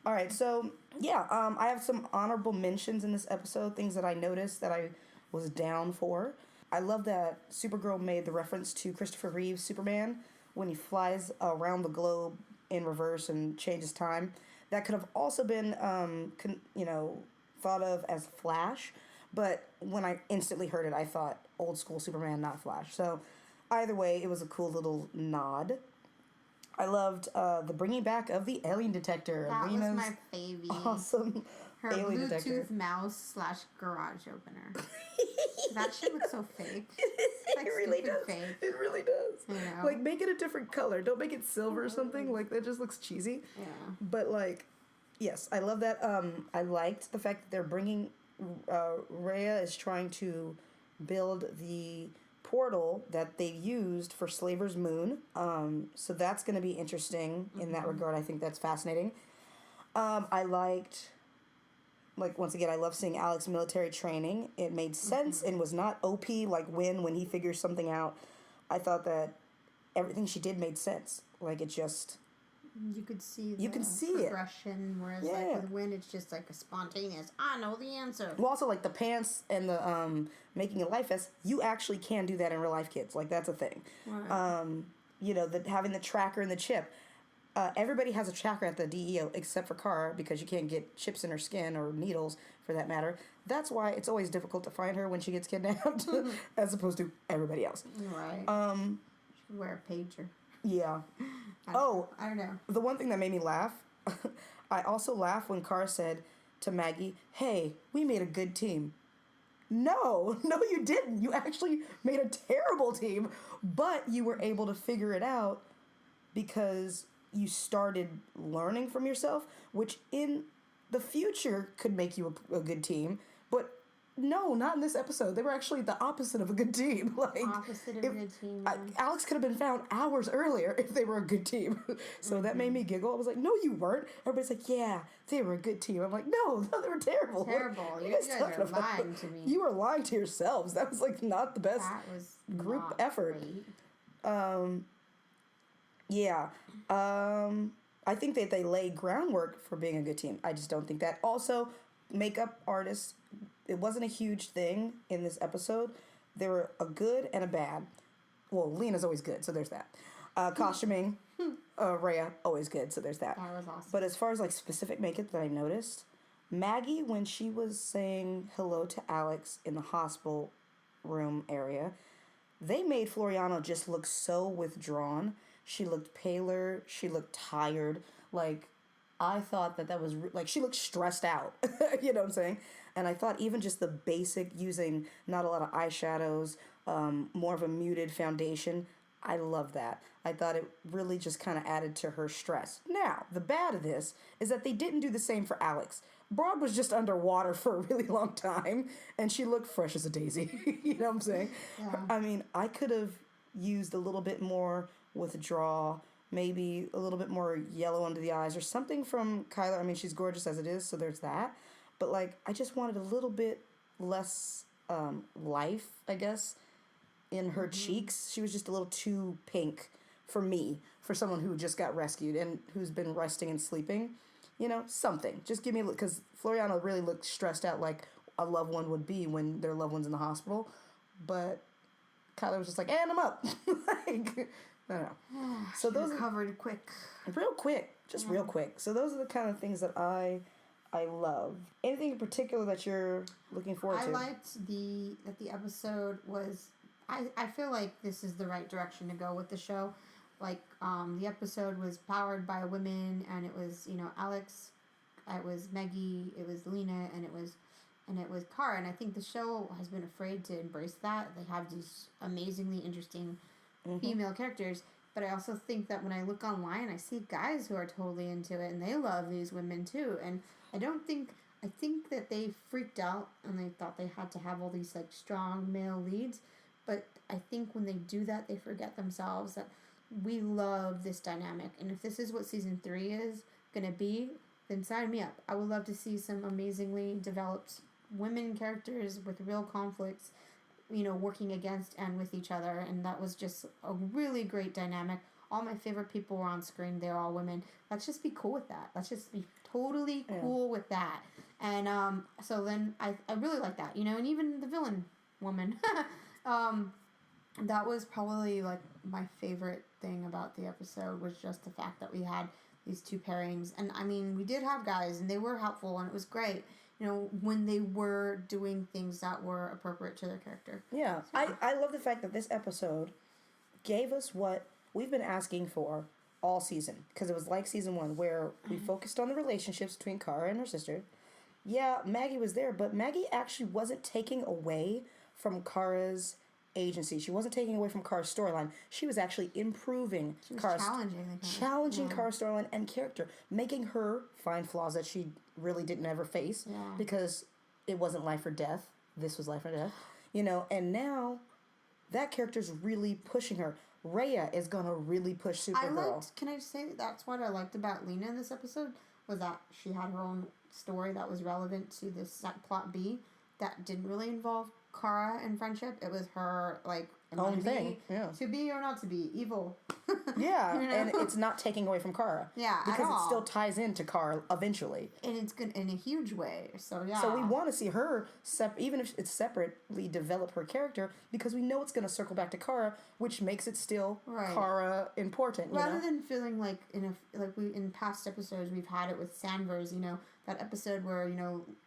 Speaker 1: All right, so yeah, I have some honorable mentions in this episode, things that I noticed that I was down for. I love that Supergirl made the reference to Christopher Reeve's Superman when he flies around the globe in reverse and changes time. That could have also been, thought of as Flash, but when I instantly heard it, I thought old school Superman, not Flash. So either way, it was a cool little nod. I loved the bringing back of the alien detector.
Speaker 2: That
Speaker 1: Lena's
Speaker 2: was my favorite.
Speaker 1: awesome
Speaker 2: Her
Speaker 1: alien
Speaker 2: Bluetooth
Speaker 1: detector.
Speaker 2: mouse / garage opener. That shit looks so fake.
Speaker 1: It really does.
Speaker 2: Fake.
Speaker 1: It really does.
Speaker 2: You know?
Speaker 1: Like, make it a different color. Don't make it silver or something. Like, that just looks cheesy.
Speaker 2: Yeah.
Speaker 1: But, like, yes, I love that. I liked the fact that they're bringing... Rhea is trying to build the portal that they used for Slaver's Moon. So that's going to be interesting in that regard. I think that's fascinating. I liked... Like, once again, I love seeing Alex's military training. It made sense and was not OP like when he figures something out. I thought that everything she did made sense. Like, it just...
Speaker 2: You could see
Speaker 1: You can see it.
Speaker 2: progression, whereas
Speaker 1: Yeah.
Speaker 2: like with Win, it's just like a spontaneous, I know the answer.
Speaker 1: Well, also, like, the pants and the making a life vest, you actually can do that in real life, kids. Like, that's a thing.
Speaker 2: Right.
Speaker 1: Having the tracker and the chip. Everybody has a tracker at the DEO except for Kara because you can't get chips in her skin or needles for that matter. That's why it's always difficult to find her when she gets kidnapped as opposed to everybody else.
Speaker 2: Right. She could wear a pager.
Speaker 1: Yeah.
Speaker 2: I don't know.
Speaker 1: The one thing that made me laugh, I also laughed when Kara said to Maggie, "Hey, we made a good team." No, you didn't. You actually made a terrible team, but you were able to figure it out because you started learning from yourself, which in the future could make you a good team. But no, not in this episode. They were actually the opposite of a good team. Like,
Speaker 2: Opposite of a good team.
Speaker 1: Alex could have been found hours earlier if they were a good team. So that made me giggle. I was like, no, you weren't. Everybody's like, yeah, they were a good team. I'm like, no, they were terrible.
Speaker 2: Terrible.
Speaker 1: What
Speaker 2: You
Speaker 1: guys
Speaker 2: guys
Speaker 1: talking
Speaker 2: are
Speaker 1: about?
Speaker 2: lying to me.
Speaker 1: You were lying to yourselves. That was like not the best
Speaker 2: That was
Speaker 1: group
Speaker 2: not
Speaker 1: effort.
Speaker 2: Great.
Speaker 1: Yeah. I think that they laid groundwork for being a good team. I just don't think that. Also, makeup artists, it wasn't a huge thing in this episode. There were a good and a bad. Well, Lena's always good, so there's that. Costuming, Rhea, always good, so there's that.
Speaker 2: That was awesome.
Speaker 1: But as far as like specific makeup that I noticed, Maggie, when she was saying hello to Alex in the hospital room area, they made Floriano just look so withdrawn. She looked paler. She looked tired. Like, I thought that was... like, she looked stressed out. You know what I'm saying? And I thought even just the basic using not a lot of eyeshadows, more of a muted foundation, I love that. I thought it really just kind of added to her stress. Now, the bad of this is that they didn't do the same for Alex. Broad was just underwater for a really long time, and she looked fresh as a daisy. You know what I'm saying?
Speaker 2: Yeah.
Speaker 1: I mean, I could have used a little bit more withdraw, maybe a little bit more yellow under the eyes or something from Kyler. I mean, she's gorgeous as it is, so there's that. But, like, I just wanted a little bit less life, I guess, in her cheeks. She was just a little too pink for me, for someone who just got rescued and who's been resting and sleeping. You know, something. Just give me a look, because Floriano really looked stressed out like a loved one would be when their loved one's in the hospital. But Kyler was just like, and I'm up. Like, I don't know. So those
Speaker 2: recovered quick.
Speaker 1: Real quick. Just real quick. So those are the kind of things that I love. Anything in particular that you're looking forward to?
Speaker 2: I liked that the episode was... I feel like this is the right direction to go with the show. Like, the episode was powered by women, and it was, Alex, it was Maggie, it was Lena, and it was Kara. And I think the show has been afraid to embrace that. They have these amazingly interesting female characters. But I also think that when I look online, I see guys who are totally into it, and they love these women too. And I think that they freaked out, and they thought they had to have all these, like, strong male leads. But I think when they do that, they forget themselves that we love this dynamic. And if this is what season 3 is going to be, then sign me up. I would love to see some amazingly developed women characters with real conflicts, working against and with each other, and that was just a really great dynamic. All my favorite people were on screen. They're all women. Let's just be cool with that. Let's just be totally cool with that. And so then I really like that, and even the villain woman. That was probably like my favorite thing about the episode, was just the fact that we had these two pairings. And I mean, we did have guys, and they were helpful, and it was great, when they were doing things that were appropriate to their character.
Speaker 1: Yeah, so, I love the fact that this episode gave us what we've been asking for all season, because it was like season 1, where we focused on the relationships between Kara and her sister. Yeah, Maggie was there, but Maggie actually wasn't taking away from Kara's agency. She wasn't taking away from Kara's storyline. She was actually improving Kara's... Challenging Kara's storyline and character, making her find flaws that she really didn't ever face, because it wasn't life or death. This was life or death. And now that character's really pushing her. Rhea is going to really push Supergirl.
Speaker 2: Can I just say that's what I liked about Lena in this episode, was that she had her own story that was relevant to this plot B that didn't really involve Kara and friendship. It was her, like,
Speaker 1: own thing. Yeah.
Speaker 2: To be or not to be evil.
Speaker 1: Yeah, and it's not taking away from Kara.
Speaker 2: Yeah,
Speaker 1: because it still ties into Kara eventually.
Speaker 2: And it's good in a huge way. So, yeah.
Speaker 1: So we want to see her, even if it's separately, develop her character, because we know it's going to circle back to Kara, which makes it still Kara important.
Speaker 2: Rather than feeling like in past episodes we've had it with Sanvers, that episode where,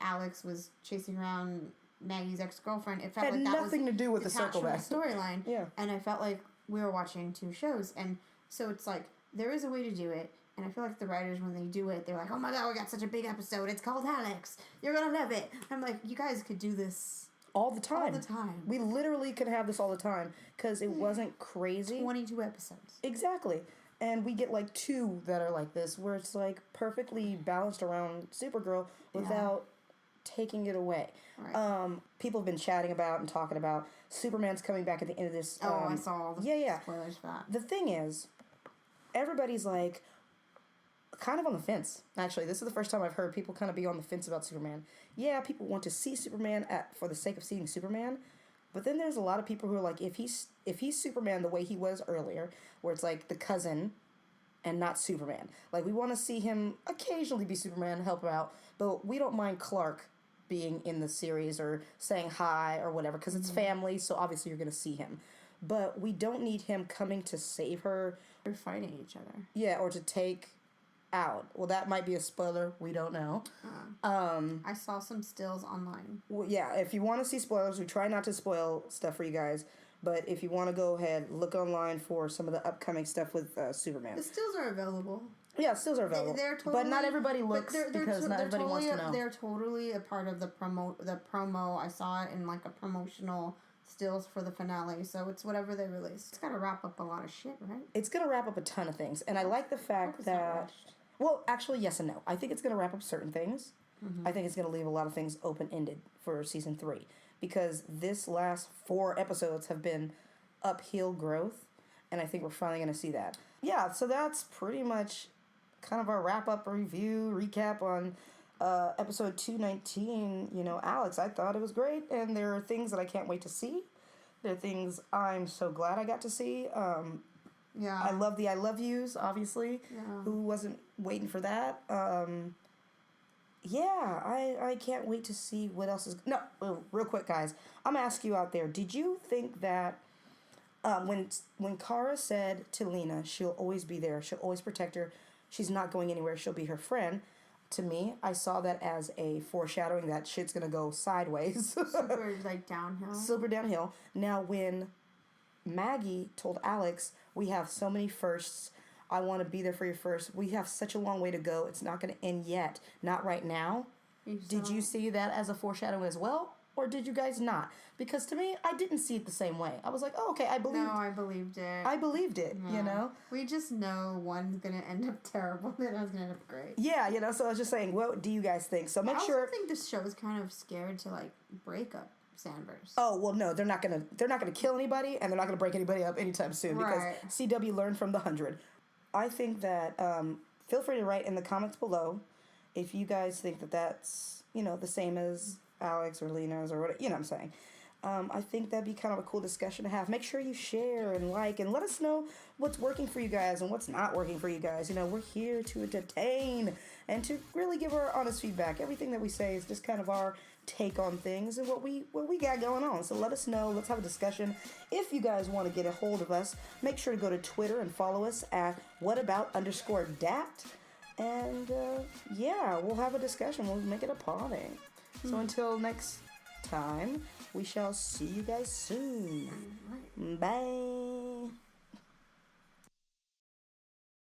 Speaker 2: Alex was chasing around Maggie's ex-girlfriend. It felt
Speaker 1: had
Speaker 2: like that
Speaker 1: nothing
Speaker 2: was
Speaker 1: to do with the circle back
Speaker 2: storyline.
Speaker 1: Yeah,
Speaker 2: and I felt like we were watching two shows, and so it's like there is a way to do it. And I feel like the writers, when they do it, they're like, "Oh my god, we got such a big episode! It's called Alex. You're gonna love it." I'm like, you guys could do this
Speaker 1: all the time.
Speaker 2: All the time.
Speaker 1: We literally could have this all the time, because it wasn't crazy.
Speaker 2: 22 episodes.
Speaker 1: Exactly. And we get like 2 that are like this, where it's like perfectly balanced around Supergirl without taking it away.
Speaker 2: Right.
Speaker 1: People have been chatting about and talking about Superman's coming back at the end of this.
Speaker 2: I saw all the spoilers for that.
Speaker 1: The thing is, everybody's like kind of on the fence. Actually, this is the first time I've heard people kind of be on the fence about Superman. Yeah, people want to see Superman for the sake of seeing Superman, but then there's a lot of people who are like, if he's Superman the way he was earlier, where it's like the cousin and not Superman. Like, we want to see him occasionally be Superman, help him out, but we don't mind Clark being in the series or saying hi or whatever, because it's family, so obviously you're going to see him. But we don't need him coming to save her.
Speaker 2: Or fighting each other.
Speaker 1: Yeah, or to take out. Well, that might be a spoiler. We don't know.
Speaker 2: I saw some stills online.
Speaker 1: Well, yeah, if you want to see spoilers, we try not to spoil stuff for you guys. But if you want to go ahead, look online for some of the upcoming stuff with Superman.
Speaker 2: The stills are available.
Speaker 1: Yeah, stills are available.
Speaker 2: They're totally,
Speaker 1: but not everybody looks, because not everybody wants to know.
Speaker 2: They're totally a part of the promo. I saw it in like a promotional stills for the finale, so it's whatever they release. It's got to wrap up a lot of shit, right?
Speaker 1: It's going to wrap up a ton of things, and I like the fact that... Well, actually, yes and no. I think it's going to wrap up certain things. I think it's going to leave a lot of things open-ended for season 3, because this last 4 episodes have been uphill growth, and I think we're finally going to see that. Yeah, so that's pretty much kind of our wrap-up review, recap on episode 219. Alex, I thought it was great, and there are things that I can't wait to see. There are things I'm so glad I got to see.
Speaker 2: Yeah.
Speaker 1: I love the I love yous, obviously.
Speaker 2: Yeah.
Speaker 1: Who wasn't waiting for that? Yeah, I can't wait to see what else is... No, real quick, guys. I'm going to ask you out there, did you think that when Kara said to Lena, she'll always be there, she'll always protect her, she's not going anywhere, she'll be her friend, to me, I saw that as a foreshadowing that shit's going to go sideways.
Speaker 2: Super, downhill.
Speaker 1: Super downhill. Now, when Maggie told Alex, we have so many firsts, I want to be there for your first, we have such a long way to go, it's not going to end yet, not right now. Did you see that as a foreshadowing as well? Or did you guys not? Because to me, I didn't see it the same way. I was like, oh, okay, I believed it.
Speaker 2: No, I believed it.
Speaker 1: I believed it,
Speaker 2: We just know one's going to end up terrible, the other's going to end up great.
Speaker 1: Yeah, so I was just saying, what do you guys think? So make sure...
Speaker 2: I also think this show is kind of scared to, break up Sanvers.
Speaker 1: Oh, well, no, they're not gonna kill anybody, and they're not gonna break anybody up anytime soon, because CW learned from the 100. I think that, feel free to write in the comments below if you guys think that that's, the same as Alex or Lena's or whatever, you know what I'm saying. I think that'd be kind of a cool discussion to have. Make sure you share and like and let us know what's working for you guys and what's not working for you guys. You know, we're here to entertain and to really give our honest feedback. Everything that we say is just kind of our take on things and what we got going on. So let us know. Let's have a discussion. If you guys want to get a hold of us, make sure to go to Twitter and follow us at whatabout_dat. And yeah, we'll have a discussion. We'll make it a party. So until next time, we shall see you guys soon. Bye.